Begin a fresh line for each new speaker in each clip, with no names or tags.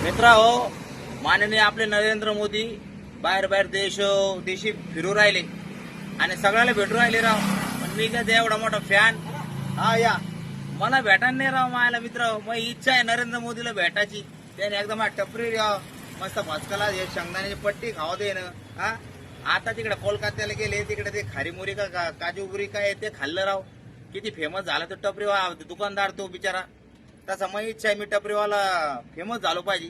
मित्रांनो, माननीय आपले नरेंद्र मोदी बाहेर बाहेर देशी फिरू राहिले आणि सगळ्याला भेटू राहिले राव. पण मी काय एवढा मोठा फॅन हा या मला भेटायला नाही राव. मायला मित्र मग इच्छा आहे नरेंद्र मोदीला भेटायची. त्याने एकदम टपरी राव मस्त भस्काला हे शेंगदाण्याची पट्टी खावा दे ना. हा आता तिकडे कोलकात्याला गेले, तिकडे ते खारीमुरी का काजूबुरी काय ते खाल्लं राव. किती फेमस झाला तो टपरी दुकानदार तो बिचारा. तसा मग इच्छा आहे मी टपरीवाला फेमस झालो पाहिजे.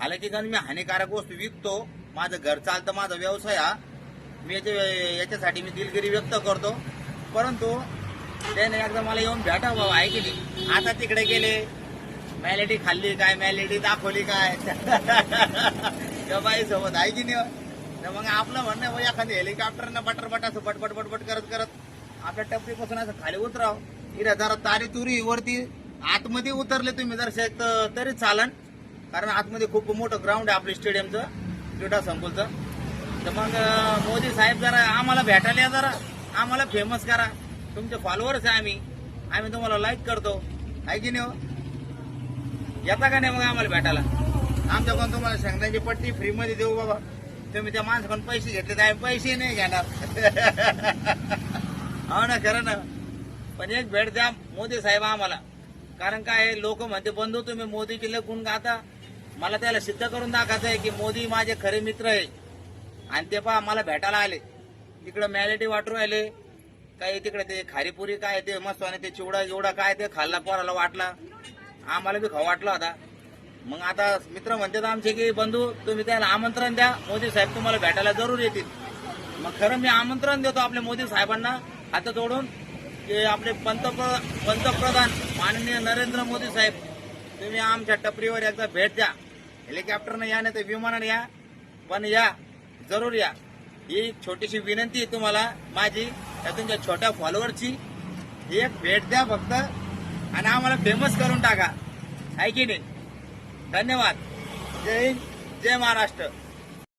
हालाकी कारण मी हानिकारक वस्तू विकतो, माझं घर चालतं, माझा व्यवसाय हा. मी याच्यासाठी मी दिलगिरी व्यक्त करतो. परंतु त्याने एकदा मला येऊन भेटा बाबा, आहे की नाही. आता तिकडे गेले, मॅलेडी खाल्ली काय, मॅलेडी दाखवली काय त्या बाई सोबत, आहे की नाही. तर मग आपलं म्हणणं बघ, एखाद्या हेलिकॉप्टरनं बटरबट असं बटबट बटबट करत करत आपल्या टपरीपासून असं खाली उतराव. इकडे जरा तारी तुरी वरती आतमध्ये उतरले तुम्ही जर तरी चालन, कारण आतमध्ये खूप मोठं ग्राउंड आहे आपल्या स्टेडियमचं, क्रीडा संकुलचं. तर मग मोदी साहेब जरा आम्हाला भेटायला या, जरा आम्हाला फेमस करा. तुमचे फॉलोअर्स आहे आम्ही तुम्हाला लाईक करतो, आहे की नाही हो. येता का नाही मग आम्हाला भेटायला. आमच्याकडून तुम्हाला शेंगदाण्याची पट्टी फ्रीमध्ये देऊ बाबा. तुम्ही त्या माणसाकडून पैसे घेतले तर आम्ही पैसे नाही घेणार हो ना, खरं ना. पण एक भेट द्या मोदी साहेब आम्हाला. कारण काय लोक म्हणते बंधू तुम्ही मोदीची लय गुण गाता. मला त्याला सिद्ध करून दाखवायचं आहे की मोदी माझे खरे मित्र आहे. आणि ते पहा मला भेटायला आले, तिकडे मॅलेटी वाटू राहिले काही, तिकडे ते खारीपुरी काय ते मस्त आणि ते चिवडा काय ते खाल्ला, पोराला वाटला, आम्हाला बी खाऊ वाटला होता. मग आता मित्र म्हणतात आमचे की बंधू तुम्ही त्याला आमंत्रण द्या, मोदी साहेब तुम्हाला भेटायला जरूर येतील. मग खरं मी आमंत्रण देतो आपल्या मोदी साहेबांना हात जोडून की आपले पंतप्रधान माननीय नरेंद्र मोदी साहेब, तुम्ही आमच्या टपरीवर एकदा भेट द्या. हेलिकॉप्टरनं या नाही तर विमानाने या, पण या, जरूर या. ही एक छोटीशी विनंती आहे तुम्हाला माझी, त्या तुमच्या छोट्या फॉलोअरची. एक भेट द्या फक्त आणि आम्हाला फेमस करून टाका, आहे की नाही. धन्यवाद. जय हिंद, जय महाराष्ट्र.